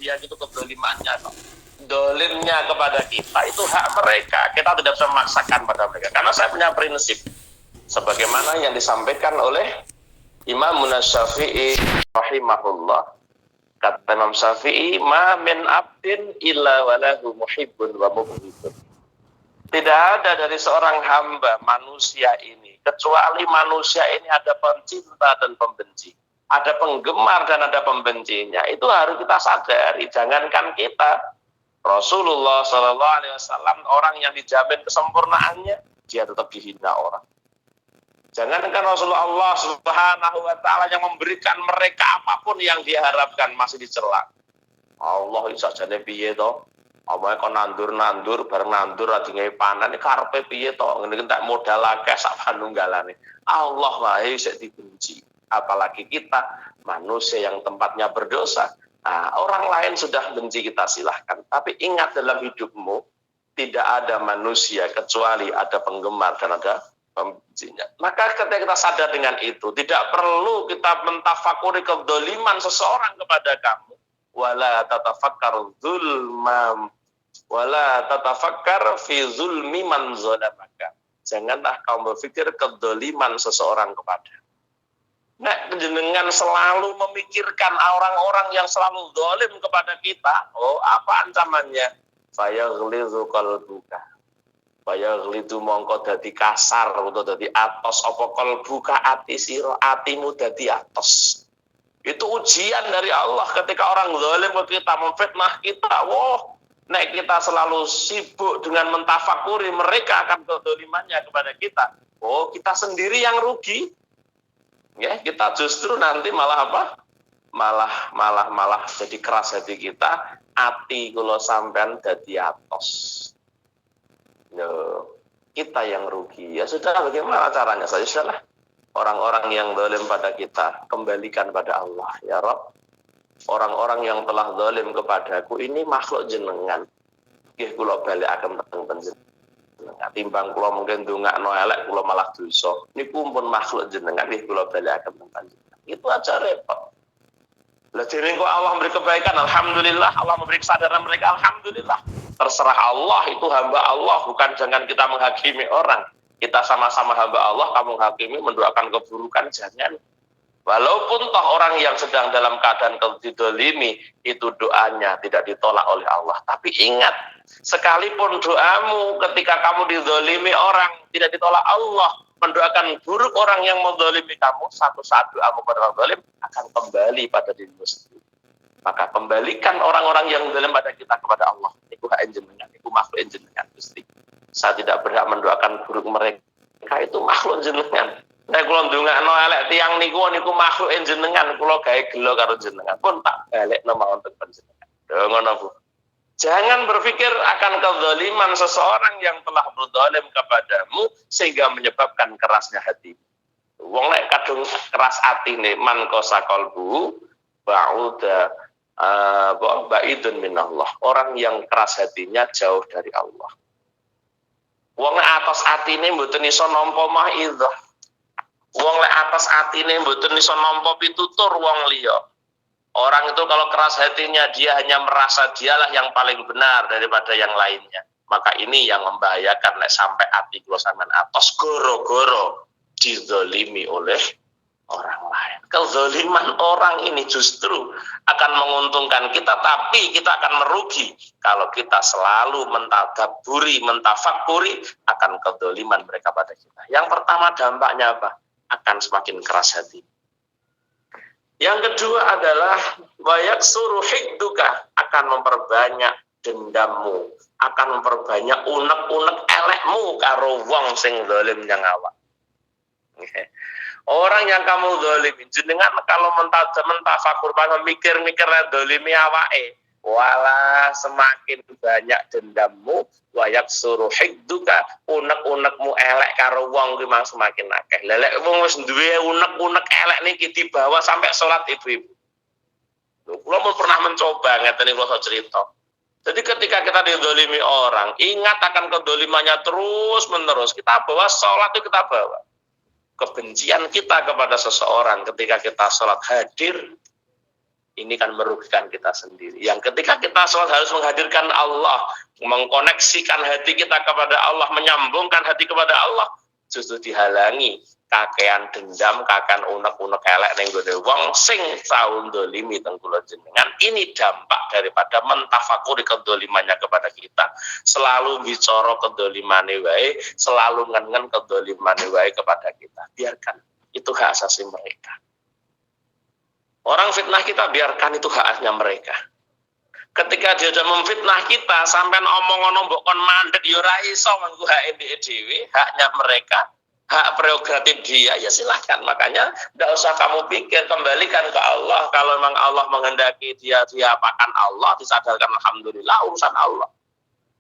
dia gitu kezalimannya kok. Dolimnya kepada kita itu hak mereka. Kita tidak bisa memaksakan pada mereka. Karena saya punya prinsip sebagaimana yang disampaikan oleh Imam Syafi'i rahimahullah. Kata Imam Syafi'i, ma min abdin illa walahu muhibbun wa mubghidun. Tidak ada dari seorang hamba manusia ini kecuali manusia ini ada pencinta dan pembenci. Ada penggemar dan ada pembencinya. Itu harus kita sadari. Jangankan kita, Rasulullah Shallallahu Alaihi Wasallam, orang yang dijamin kesempurnaannya, dia tetap dihina orang. Jangankan Rasulullah Subhanahu Wa Taala yang memberikan mereka apapun yang diharapkan masih dicela. Allah isa jane piye to? Omongnya kok nandur bareng nandur adine panen karepe piye to? Ngene tak modal akeh sak panunggalane. Allah wae sik dibenci. Apalagi kita manusia yang tempatnya berdosa. Nah, orang lain sudah benci kita silahkan. Tapi ingat dalam hidupmu tidak ada manusia kecuali ada penggemar dan ada pembencinya. Maka ketika kita sadar dengan itu, tidak perlu kita mentafakuri kedoliman seseorang kepada kamu. Wala tatafakkar zulmam, wala tatafakkar fi zulmi man zalamaka. Janganlah kamu berpikir kedoliman seseorang kepada. Nah, jenengan selalu memikirkan orang-orang yang selalu zalim kepada kita. Oh, apa ancamannya? Fayaghlizu qalbuka. Fayaghlidu mongko dadi kasar utawa dadi atos apa qalbuka ati sira, atimu dadi atos. Itu ujian dari Allah ketika orang zalim ke kita, memfitnah kita. Wah, nek kita selalu sibuk dengan mentafakuri mereka akan kedolimannya kepada kita. Oh, kita sendiri yang rugi. Ya, kita justru nanti malah apa? Malah jadi keras hati kita, ati kula sampean dadi atos. Yo, kita yang rugi. Ya sudah, bagaimana caranya? Saya sudahlah. Orang-orang yang zalim pada kita, kembalikan pada Allah, ya Rabb. Orang-orang yang telah zalim kepadaku ini makhluk jenengan. Nggih kula balekaken teng panjenengan. Timbang kula mungkin ndongakno elek kula malah dosa. Niku pun makhluk jenengan nggih kula balekaken teng panjenengan. Itu aja repot. Lah jeneng kok Allah memberi kebaikan, alhamdulillah. Allah memberi kesadaran mereka, alhamdulillah. Terserah Allah, itu hamba Allah, bukan jangan kita menghakimi orang. Kita sama-sama hamba Allah, kamu menghakimi, mendoakan keburukan, jangan. Walaupun toh orang yang sedang dalam keadaan didolimi, itu doanya tidak ditolak oleh Allah. Tapi ingat, sekalipun doamu ketika kamu didolimi orang, tidak ditolak Allah, mendoakan buruk orang yang mendolimi kamu, satu saat doamu pada orang dolim akan kembali pada dirimu sendiri. Maka kembalikan orang-orang yang dolim pada kita kepada Allah. Itu hak jenengan, itu makhluk jenengan. Saya tidak berhak mendoakan buruk mereka, itu makhluk jenengan. Nek kula ndongakno elek tiyang niku makhluk jenengan, kula gawe gelo karo jenengan pun tak balekno mawon teng panjenengan. Ngono Bu. Jangan berpikir akan kezaliman seseorang yang telah berzalim kepadamu sehingga menyebabkan kerasnya hati. Wong nek kadung keras atine man qasa qalbu ba'uda ba'idun minallah. Orang yang keras hatinya jauh dari Allah. Wong nek atos atine mboten iso nampa maidzah. Wong lek atas atine mboten iso nampa pitutur wong liya. Orang itu kalau keras hatinya dia hanya merasa dialah yang paling benar daripada yang lainnya. Maka ini yang membahayakan lek sampai ati kula sampean atos goro-goro dizalimi oleh orang lain. Kezaliman orang ini justru akan menguntungkan kita, tapi kita akan merugi kalau kita selalu mentadabburi, mentafakuri akan kezaliman mereka pada kita. Yang pertama dampaknya apa? Akan semakin keras hati. Yang kedua adalah wayaksuru hikduka, akan memperbanyak dendammu, akan memperbanyak unek-unek elekmu karo wong sing zalim yang awak. Orang yang kamu zalimi jenengan kalau mentafakur mikir-mikir zalimi awake, wala semakin banyak dendammu, wayak suruh hikduka, unek-unekmu elek karo wong ki mang semakin akeh. Lelek wong wis duwe unek-unek elek niki dibawa sampai salat ibu-ibu. Lho, kula pun pernah mencoba ngeten kula cerita. Jadi ketika kita dizalimi orang, ingat akan kedolimannya terus menerus. Kita bawa salat itu kita bawa. Kebencian kita kepada seseorang ketika kita sholat hadir ini kan merugikan kita sendiri. Yang ketika kita sholat harus menghadirkan Allah, mengkoneksikan hati kita kepada Allah, menyambungkan hati kepada Allah, justru dihalangi kakean dendam, kakean unek-unek elek ning gone wong sing tau ndolimi teng kula jenengan. Ini dampak daripada mentafakuri kedolimannya kepada kita. Selalu bicara kedolimane wae, selalu ngen-ngen kedolimane wae kepada kita. Biarkan, itu hak asasi mereka. Orang fitnah kita, biarkan, itu haknya mereka. Ketika dia sudah memfitnah kita, sampean omong-omong mbok kon mandek ya ora iso nganggo hak dhewe, haknya mereka. Hak prerogatif dia, ya silahkan. Makanya tidak usah kamu pikir, kembalikan ke Allah. Kalau memang Allah menghendaki dia apakan Allah, disadarkan alhamdulillah, urusan Allah.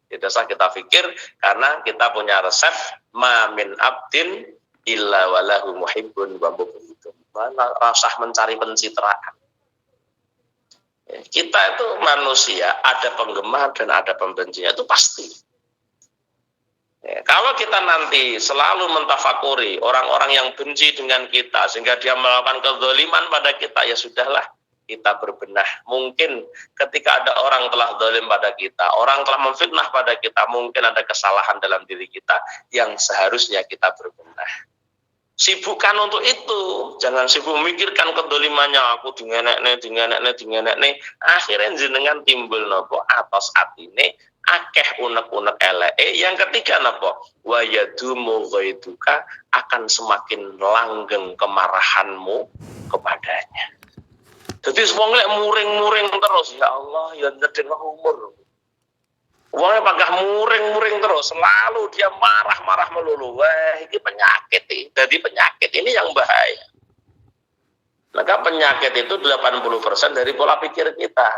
Tidak usah kita pikir, karena kita punya resep, ma min abdin illa walahu muhibbun wa mubghidun. Mana rasa mencari pencitraan. Kita itu manusia, ada penggemar dan ada pembencinya, itu pasti. Kalau kita nanti selalu mentafakuri orang-orang yang benci dengan kita sehingga dia melakukan kezaliman pada kita, ya sudahlah, kita berbenah. Mungkin ketika ada orang telah zalim pada kita, orang telah memfitnah pada kita, mungkin ada kesalahan dalam diri kita yang seharusnya kita berbenah. Sibukkan untuk itu, jangan sibuk memikirkan kedolimannya, aku dingenek-nek. Akhirnya jenengan timbul nopo atas atine akeh unek-unek eleke. Yang ketiga nopo wa yadumu ghaiduka, akan semakin langgeng kemarahanmu kepadanya. Jadi wong lek muring-muring terus, ya Allah, ya ndedeng umur. Wong pagah muring-muring terus, selalu dia marah-marah melulu. Wah, ini penyakit ini. Jadi penyakit ini yang bahaya. Maka penyakit itu 80% dari pola pikir kita.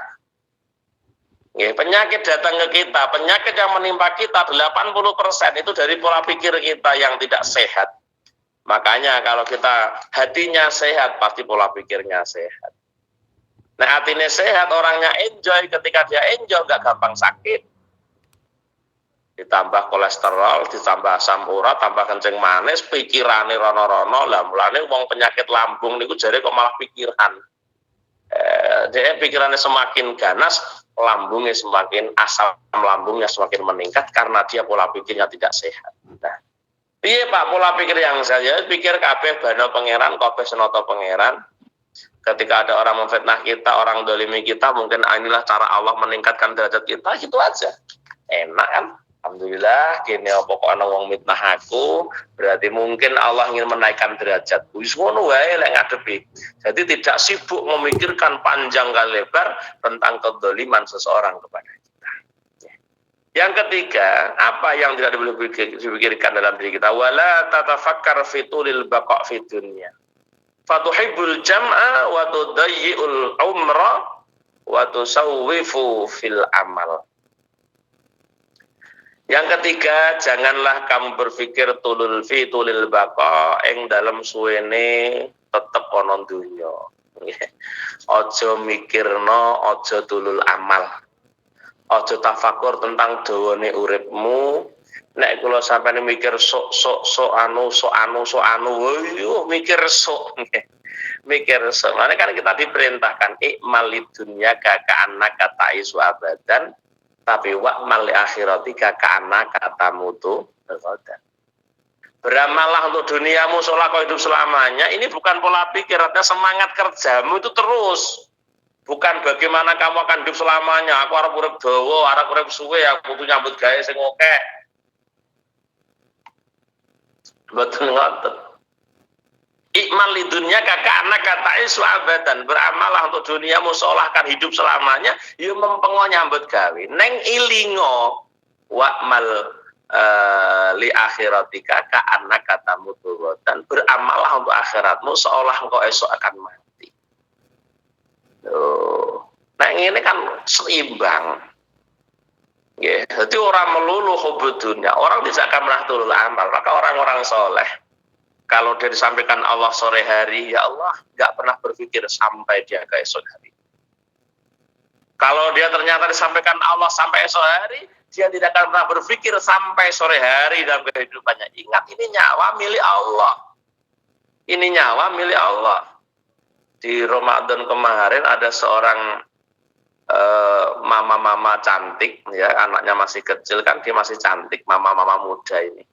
Penyakit datang ke kita, penyakit yang menimpa kita 80% itu dari pola pikir kita yang tidak sehat. Makanya kalau kita hatinya sehat, pasti pola pikirnya sehat. Nah, hatinya sehat, orangnya enjoy. Ketika dia enjoy, gak gampang sakit. Ditambah kolesterol, ditambah asam urat, tambah kencing manis, pikirane rono-rono. Lah mulane wong penyakit lambung niku jare kok malah pikiran. Dia pikirannya semakin ganas, lambungnya semakin, asam lambungnya semakin meningkat karena dia pola pikirnya tidak sehat. Nah, piye Pak pola pikir yang saya pikir kabeh bana pangeran, kabeh senoto pangeran. Ketika ada orang memfitnah kita, orang dolimi kita, mungkin inilah cara Allah meningkatkan derajat kita, gitu aja. Enak kan? Alhamdulillah, kini pokok ana wong mitnah aku, berarti mungkin Allah ingin menaikkan derajatku. Wis ngono wae lek ngadepi. Jadi tidak sibuk memikirkan panjang kali lebar tentang kedzaliman seseorang kepada kita. Yang ketiga, apa yang tidak boleh dipikirkan dalam diri kita? Wala tatafakkar fitulil baqa' fid dunya. Fatuhibbul jam'a wa tudayyi'ul umra wa tusawwifu fil amal. Yang ketiga, janganlah kamu berpikir tulul baqa ing dalam suwene tetep ana donya. Aja mikirno, aja tulul amal. Aja tafakur tentang dawane uripmu. Nek kula sampeyan mikir sok anu, mikir sok. Mikir sok. Mane kan kita diperintahkan ikmalid dunya ka annaka ta'isu abadan. Tapi wa'mal li akhiratika ka'anna katamutu berkodan. Beramallah untuk duniamu seolah kau hidup selamanya. Ini bukan pola pikir, artinya semangat kerjamu itu terus. Bukan bagaimana kamu akan hidup selamanya. Aku arep urip dawa, arep urip suwe, aku butuh nyambut gawe sing akeh. Mboten ngoten. Ikmal li dunya kakak anak katai suabatan, beramallah untuk duniamu seolah kan hidup selamanya. Yo mempengo nyambut gawe neng ilingo wa'mal li akhiratika ka anak katamu dan beramallah untuk akhiratmu seolah engkau esok akan mati. Nah ini kan seimbang. Jadi orang melulu hubud dunia, orang tidak akan pernah tulul amal. Maka orang-orang soleh, kalau dia disampaikan Allah sore hari, ya Allah nggak pernah berpikir sampai dia ke esok hari. Kalau dia ternyata disampaikan Allah sampai esok hari, dia tidak akan pernah berpikir sampai sore hari dalam kehidupannya. Ingat, ini nyawa milik Allah. Ini nyawa milik Allah. Di Ramadan kemarin ada seorang mama-mama cantik, ya, anaknya masih kecil kan, dia masih cantik, mama-mama muda ini.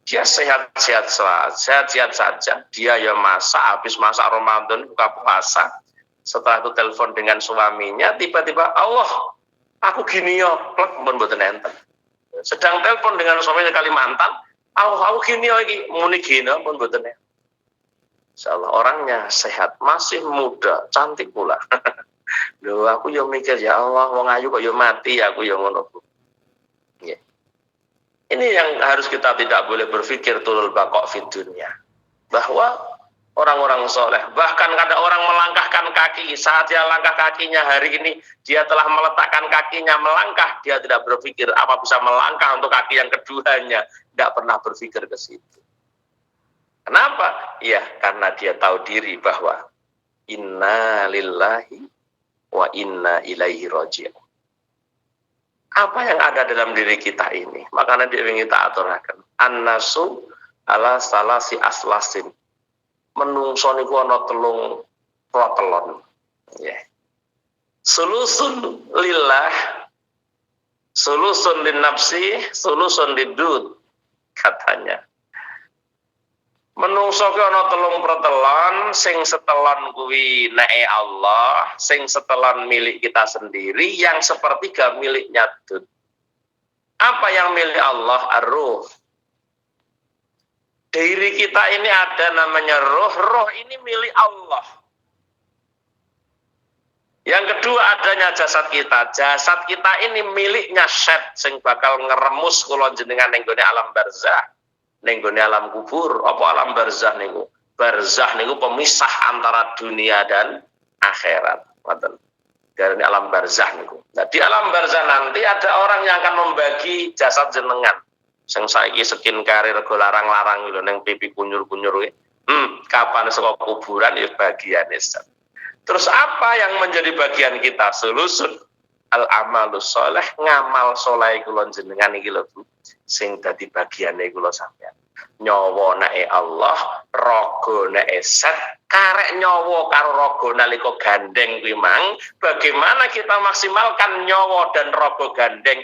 Dia sehat-sehat saja. Dia ya masak, habis masak Ramadan, buka puasa. Setelah itu telepon dengan suaminya, tiba-tiba, Allah, aku gini ya, plek, mun mboten enten. Sedang telepon dengan suaminya Kalimantan, Allah, aku gini ya, muni gini, mun mboten enten. Insyaallah orangnya sehat, masih muda, cantik pula. Loh, aku yo mikir, ya Allah, wong ayu kok yo mati, aku yo ngono. Ya. Ini yang harus kita tidak boleh berpikir tulul baqo fid dunya. Bahwa orang-orang soleh, bahkan ada orang melangkahkan kaki, saat dia langkah kakinya hari ini, dia telah meletakkan kakinya melangkah, dia tidak berpikir apa bisa melangkah untuk kaki yang keduanya, tidak pernah berpikir ke situ. Kenapa? Ya, karena dia tahu diri bahwa inna lillahi wa inna ilaihi raji'un. Apa yang ada dalam diri kita ini? Makanya dia ingin kita aturakan. An-nasu ala salasi aslasin. Menungso niku ana telung protelon. Ya. Sulusun lillah, sulusun lin nafsi, sulusun lidud, katanya. Menungso ki ana telung protelon, sing setelon kuwi neke Allah, sing setelon milik kita sendiri, yang sepertiga miliknya dud. Apa yang milik Allah? Ar-ruh. Diri kita ini ada namanya roh, roh ini milik Allah. Yang kedua adanya jasad kita ini miliknya syed, sing bakal ngeremus kula jenengan ning gone alam barzah, ning gone alam kubur. Apa alam barzah niku? Barzah niku pemisah antara dunia dan akhirat. Ngoten. Dari alam barzah niku. Nah, di alam barzah nanti ada orang yang akan membagi jasad jenengan. Sing saiki skincare rego larang-larang lho ning pipi kunyur-kunyur kuwi. Kapan saka kuburan ya bagiane. Terus apa yang menjadi bagian kita? Sulusun al amalus sholeh, ngamal soleh kula jenengan iki lho Bu. Sing dadi bagiane kula sampeyan. Nyawa nake Allah, raga nake set, karek nyawa karo raga nalika gandeng kuwi mang, bagaimana kita maksimalkan nyawa dan raga gandeng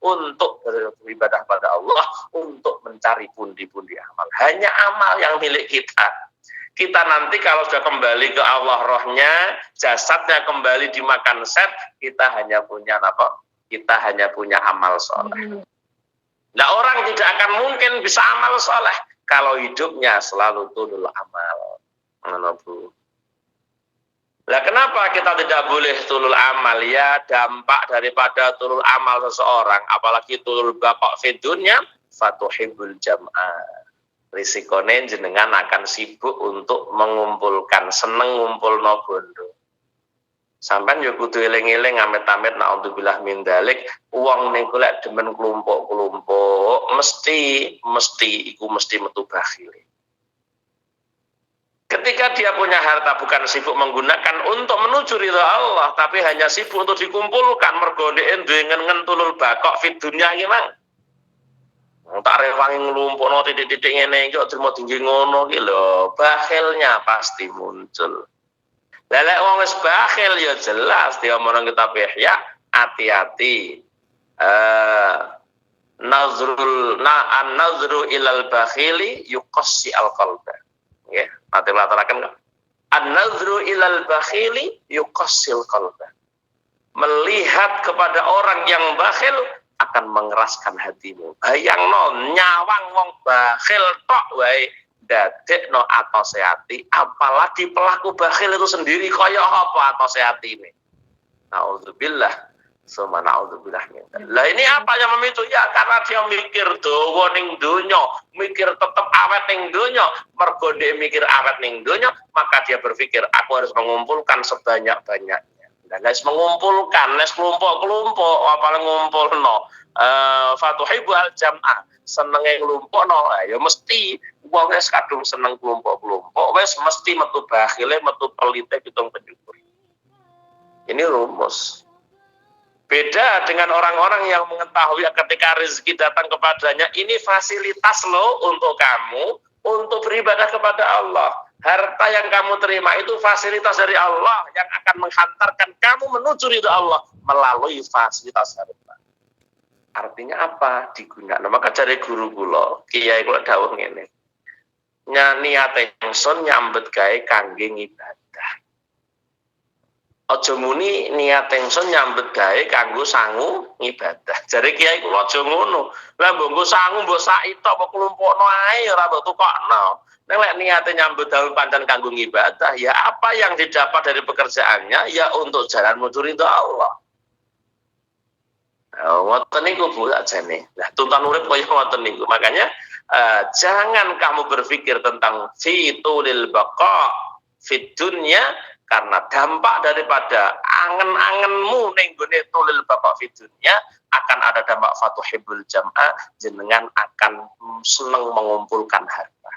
untuk beribadah pada Allah, untuk mencari pundi-pundi amal. Hanya amal yang milik kita. Kita nanti kalau sudah kembali ke Allah rohnya, jasadnya kembali dimakan set, kita hanya punya apa? Kita hanya punya amal soleh. Nah, orang tidak akan mungkin bisa amal soleh kalau hidupnya selalu tulul amal. Mana Bu? Nah, kenapa kita tidak boleh tulul amal? Ya, dampak daripada tulul amal seseorang, apalagi tulul baqo fid dunya, fatuhibbul jam'ah. Risikone jenengan akan sibuk untuk mengumpulkan, seneng ngumpulno bondo. Sampeyan yo kudu eling-eling amit-amit naudzubillah min dzalik, wong niku lek demen kelompok-kelompok mesti metu bakhil. Ketika dia punya harta bukan sibuk menggunakan untuk menuju ridha Allah, tapi hanya sibuk untuk dikumpulkan, mergo ndek ngen tulul baqo fid dunya iki mang. Tak rewangi nglumpukno titik-titik ngene iki kok trimo tinggi ngono iki lho, bakhilnya pasti muncul. Lelek wong wis bakhil ya jelas diomongno kitab Ihya, hati-hati. An-nazru ilal bakhili yuqassi al-qalba. Nggih, ate lataraken kok. An-nazru ilal bakhili yuqassi al-qalba. Melihat kepada orang yang bakhil akan mengeraskan hatimu. Bayangno nyawang wong bakhil tok wae dadekno atose ati, apalagi pelaku bakhil itu sendiri kaya apa atose atine. Nauzubillah, summa nauzubillah min. Lah ini apa yang memicu? Ya karena dia mikir dawa ning donya, mikir tetep awet ning donya, mergo dia mikir awet ning donya, maka dia berpikir aku harus mengumpulkan sebanyak-banyaknya. Dan guys mengumpulkan, les kelompok-kelompok, apa ngumpulno, fatuhibu al jam'ah, senenge nglumpukno, ya mesti wong wis kadung seneng kelompok-kelompok, wis mesti metu bakhile, metu pelite pitung penjupur. Ini rumus. Beda dengan orang-orang yang mengetahui ketika rezeki datang kepadanya, ini fasilitas lo untuk kamu, untuk beribadah kepada Allah. Harta yang kamu terima itu fasilitas dari Allah yang akan menghantarkan kamu menuju ridha Allah melalui fasilitas harta. Artinya apa? Digunakan. Maka dari guru kula, kiai kula dawuh ngene. Niate ingsun nyambet gawe kangge ibadah. Aja muni niat ingsun nyambet gawe kanggo sangu ibadah. Jare kiai kula aja ngono. Lah mbok sangu mbok saita apa kelompokno ae ora mbok tukokno. Nek lek niate nyambet gawe pancen kanggo ibadah, ya apa yang didapat dari pekerjaannya ya untuk jalan menuju ridha Allah. Ngoten niku Bu ajane. Nah, tuntutan urip kaya ngoten niku. Makanya jangan kamu berpikir tentang fitulil baqa fid dunya karena dampak daripada angen-angenmu ning gone tulil baqa fid dunya akan ada dampak fatuhibul jam'a, jenengan akan seneng mengumpulkan harta.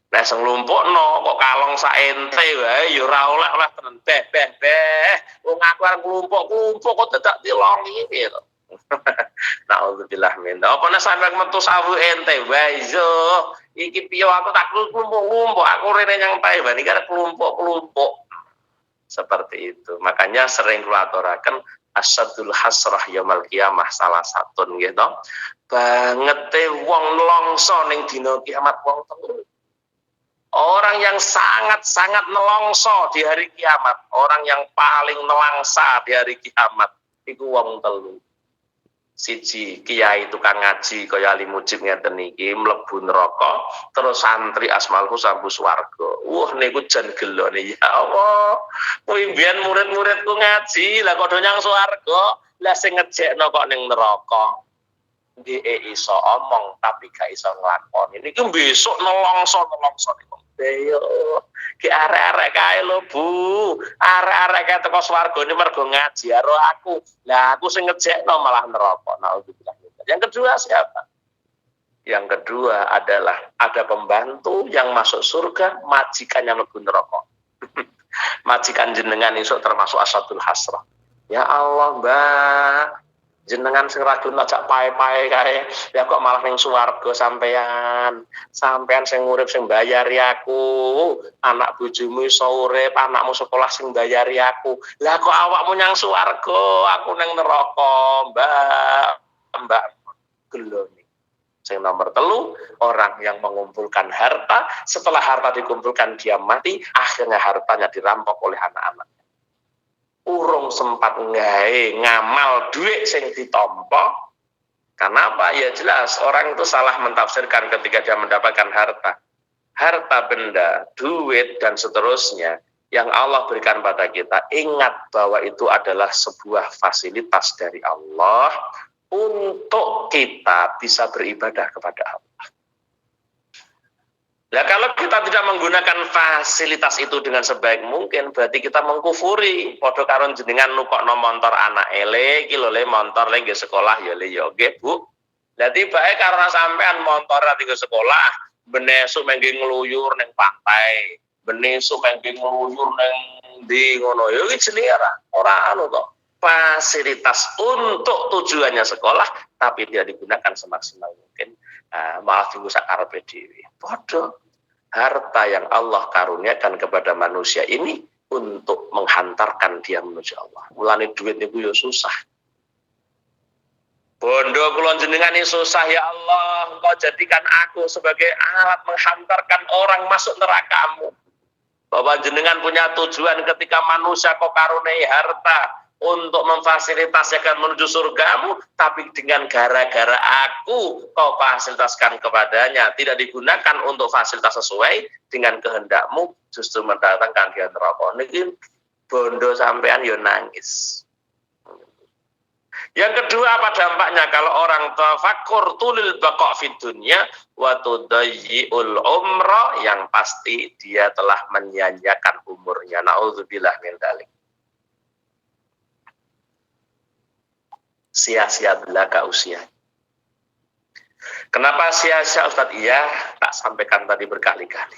Nah, sing nglumpukno kok kalong sak ente wae ya ora oleh tenan beh. Wong aku arep nglumpuk-nglumpuk kok dadak dilongi gitu. Nauzubillah min. Apa nek sampeyan metu sawu ente wae yo iki piye aku tak nglumpuk-nglumpuk aku rene nyang Taiwan iki arep nglumpuk-nglumpuk. Seperti itu. Makanya sering kula aturaken asadul hasrah yaumil qiyamah salah satu nggih to. Bangete wong nelongso ning dina kiamat wong telu. Orang yang sangat-sangat nelongso di hari kiamat, orang yang paling nelangsa di hari kiamat, itu wong telu. Siji kiai tukang ngaji kaya Ali Mujib ngeten iki mlebu neraka, terus santri Asmaul Husna mlebu swarga. Wah niku jan gelone ya Allah. Kuwi mbiyen murid-muridku ngaji, lah kok do nyang swarga, lah sing ngejekno kok ning neraka. Dia iso omong tapi gak iso nglakoni. Niki besok nelongso niku. Yo, ki arek-arek kae lho Bu. Arek-arek kae teko swargane mergo ngaji karo aku. Lah aku sing ngejekno malah neraka. Nauzubillah. Yang kedua siapa? Yang kedua adalah ada pembantu yang masuk surga, majikannya mlebu neraka. Majikan jenengan iso termasuk asadul hasrah. Ya Allah, Mbak. Jenengan sing radun ajak pae-pae kae ya kok malah ning swarga sampean sing urip sing bayari aku, anak bojomu iso urip, anakmu sekolah sing bayari aku, lah kok awakmu nyang swarga aku ning neraka, Mbak gelone. Sing nomor telu, orang yang mengumpulkan harta, setelah harta dikumpulkan dia mati, akhirnya hartanya dirampok oleh anak-anak. Urung sempat ngamal duit sing ditompo. Kenapa? Ya jelas orang itu salah mentafsirkan ketika dia mendapatkan harta benda, duit dan seterusnya yang Allah berikan pada kita. Ingat bahwa itu adalah sebuah fasilitas dari Allah untuk kita bisa beribadah kepada Allah. Nah, kalau kita tidak menggunakan fasilitas itu dengan sebaik mungkin, berarti kita mengkufuri. Padha karo jenengan nukokno montor anak ele, iki lho le montor le nggih sekolah ya le ya nggih, Bu. Lah tibake karena sampean montor tinggal sekolah, benesuk mengke ngluyur ning pantai, benesuk mengke ngluyur ning ndi ngono. Ya iki jenenge ora anu to. Fasilitas untuk tujuannya sekolah tapi tidak digunakan semaksimal mungkin. Malah tunggu sakarepe dhewe. Padha harta yang Allah karuniakan kepada manusia ini untuk menghantarkan dia menuju Allah. Mulane duit niku ya susah. Bondo kula jenengan ini susah ya Allah, Engkau jadikan aku sebagai alat menghantarkan orang masuk nerakamu. Bahwa jenengan punya tujuan ketika manusia kau karuniai harta untuk memfasilitasikan menuju surgamu, tapi dengan gara-gara aku kau fasilitaskan kepadanya, tidak digunakan untuk fasilitas sesuai dengan kehendakmu, justru mendatangkan dia neraka. Niki bondo sampean yo nangis. Yang kedua apa dampaknya kalau orang tafakur tulil baqa fid dunya wa tudayyi'ul umra, yang pasti dia telah menyia-nyiakan umurnya. Nauzubillah min dzalik. Sia-sia belaka usia. Kenapa sia-sia Ustaz? Iya, tak sampaikan tadi berkali-kali.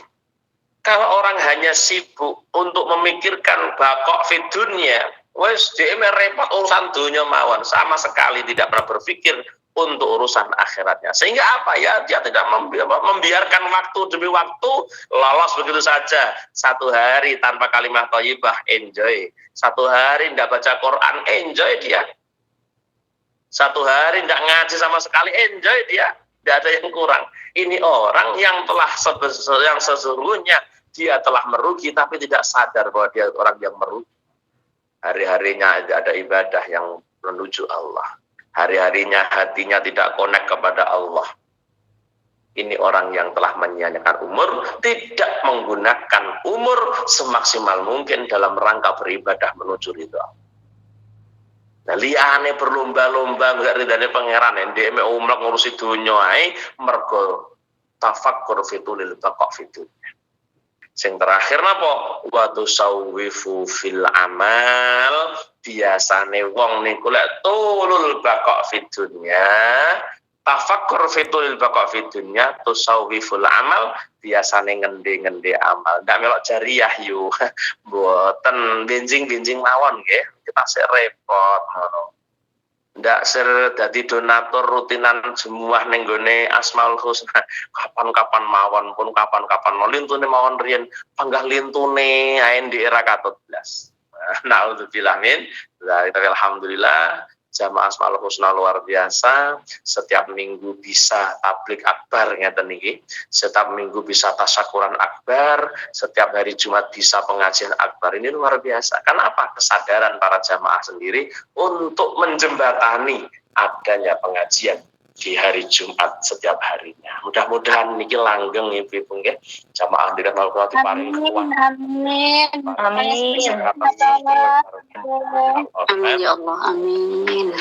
Kalau orang hanya sibuk untuk memikirkan baqa fid dunya, wes dia repot urusan dunia mawon, sama sekali tidak pernah berpikir untuk urusan akhiratnya. Sehingga apa ya, dia tidak membiarkan waktu demi waktu lolos begitu saja. Satu hari tanpa kalimat thayyibah, enjoy. Satu hari tidak baca Quran, enjoy dia. Satu hari tidak ngaji sama sekali, enjoy dia. Tidak ada yang kurang. Ini orang yang telah yang sesungguhnya dia telah merugi tapi tidak sadar bahwa dia orang yang merugi. Hari-harinya ada ibadah yang menuju Allah. Hari-harinya hatinya tidak connect kepada Allah. Ini orang yang telah menyia-nyiakan umur, tidak menggunakan umur semaksimal mungkin dalam rangka beribadah menuju ridha. Nah, liyane berlomba-lomba enggak ridane pangeran, ndek umlek ngurusi donya ae mergo tafakkur fitulil baqa fitul. Sing terakhir napa? Wa tusawwifu fil amal. Biasane wong niku lek tulul baqa fid dunya, tafakkur fitul baqa fid dunya, tusawwiful amal, biasane ngende-ngende amal. Ndak melok jariah yu. Mboten benjing-benjing mawon nggih. Kita sik repot ngono. Ndak ser dadi donatur rutinan semua ning gone Asmaul Husna. Kapan-kapan mawon pun kapan-kapan lintune mawon riyen panggah lintune ae di era katut blas. Nauzubillah min. Alhamdulillah jamaah Asmaul Husna luar biasa. Setiap minggu bisa tablik akbar ngeten niki. Setiap minggu bisa tasyakuran akbar, setiap hari Jumat bisa pengajian akbar. Ini luar biasa. Kenapa? Kesadaran para jamaah sendiri untuk menjembatani adanya pengajian di hari Jumat setiap harinya. Mudah-mudahan niki langgeng ibu nggih. Jamaah dirahmati Allah diparing kekuatan. Amin. Amin ya Allah. Amin.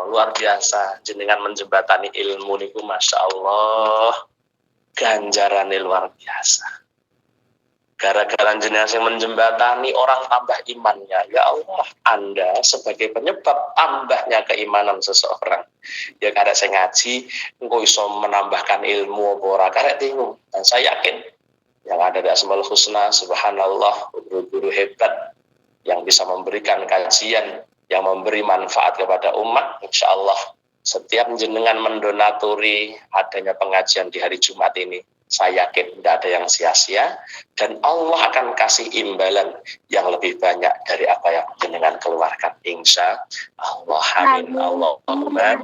Luar biasa jenengan menjembatani ilmu niku Masya Allah ganjarane luar biasa. Gara-gara jenengan yang menjembatani orang tambah imannya. Ya Allah, Anda sebagai penyebab tambahnya keimanan seseorang. Ya kada saya ngaji, engko iso menambahkan ilmu apa ora karek bingung. Dan saya yakin yang ada di Asmaul Husna, subhanallah, guru-guru hebat yang bisa memberikan kajian yang memberi manfaat kepada umat. Insya Allah setiap jenengan mendonaturi adanya pengajian di hari Jumat ini, saya yakin tidak ada yang sia-sia dan Allah akan kasih imbalan yang lebih banyak dari apa yang jenengan keluarkan. Insya Allah. Amin. Allahumma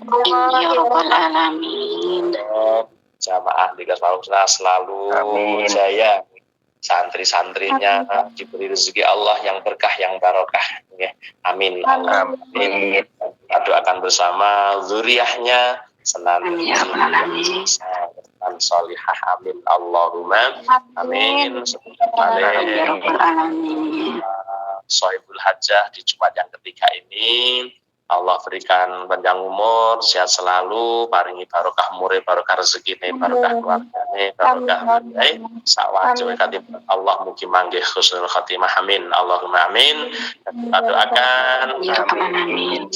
Ya Rabbal Alamin. Jamaah di Asmaul Husna selalu jaya, santri-santrinya diberi rezeki Allah yang berkah yang barokah. Amin. Allah. Amin. Kita doakan bersama zuriyahnya senantiasa dan salihah. Amin. Allahumma amin. Amin. Sohibul hajah di Jumat yang ketiga ini Allah berikan panjang umur, sehat selalu, paringi barokah umure, barokah rezekine, barokah keluargane, barokah sawajo katib Allah mugi manggih husnul khatimah. Amin. Allahumma amin. Kita doakan amin.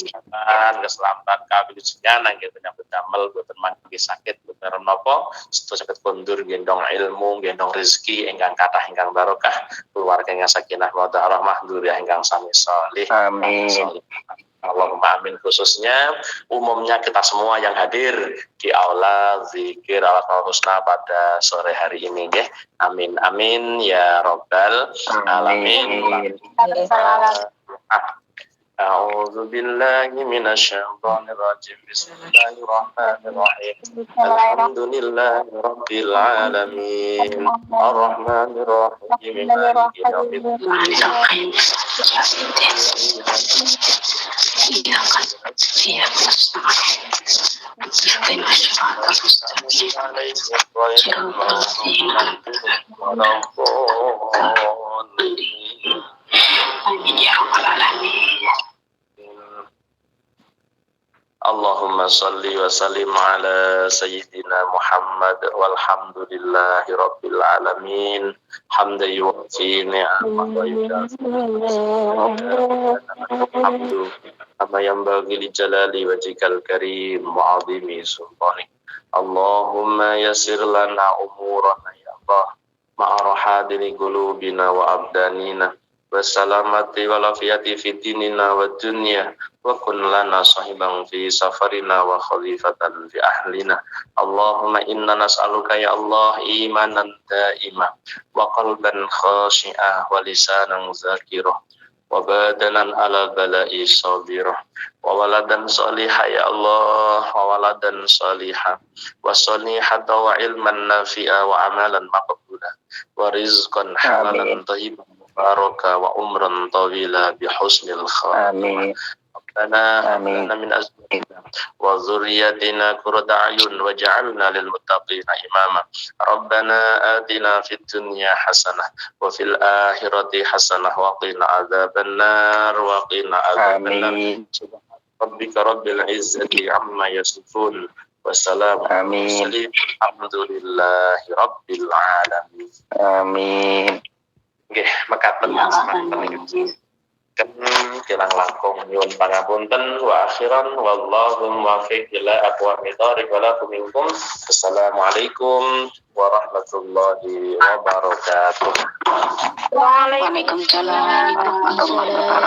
Keselamatan kawilujengan nangge penyambut damel boten mangke sakit boten napa setu saged kondur gendong ilmu, gendong rezeki ingkang kathah ingkang barokah, keluarga ingkang sakinah mawaddah rahmah, dzurriyyah ingkang sami shalih. Amin. Allahumma amin. Khususnya umumnya kita semua yang hadir di aula zikir Asmaul Husna pada sore hari ini ya. Amin amin ya rabbal alamin. A'udzu billahi minasy syaithanir rajim. Bismillahirrahmanirrahim. Alhamdulillahi rabbil alamin. Arrahmanir rahim. Maliki yaumiddin. Allahumma salli wa sallim ala sayyidina Muhammad walhamdulillahi rabbil alamin. Hamdan yuwaffi ni'amah wa yukafi hamdu kama yanbaghi li jalali wajhikal karim wa 'azimi sultanik. Allahumma yassir lana umurana ya Allah ma'a rahadini qulubina wa abdanina wassalamati walafiyati fi dinina wa dunya wa kun lana sahiban fi safarina wa khalifatan fi ahlina. Allahumma inna nas'aluka ya Allah imanan daimah wa qalban khashi'ah wa lisanan zakirah wa badanan ala bala'i sabirah wa waladan salihah ya Allah wa waladan salihah wa salihata wa ilman nafi'a wa amalan maqbula wa rizqan halalan thayyiban baraka wa umran tawila bi husnil khatimah. Amin. Min azwajina wa dzurriyyatina qurrata a'yun waj'alna lil muttaqina imama. Rabbana atina fid dunya hasanah wa fil akhirati hasanah wa qina adzabannar wa qina adzabannar. Rabbika rabbil izzati amma yasifun wa salamun mursalin alhamdulillahi rabbil alamin. Amin. Nggih, mekaten semanten kilang langkung nyuwun pangapunten wa akhiran wallahu muwaffiq ila aqwamit thoriq wa lakum minkum. Assalamualaikum warahmatullahi wabarakatuh. Waalaikumsalam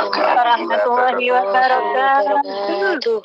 warahmatullahi wabarakatuh.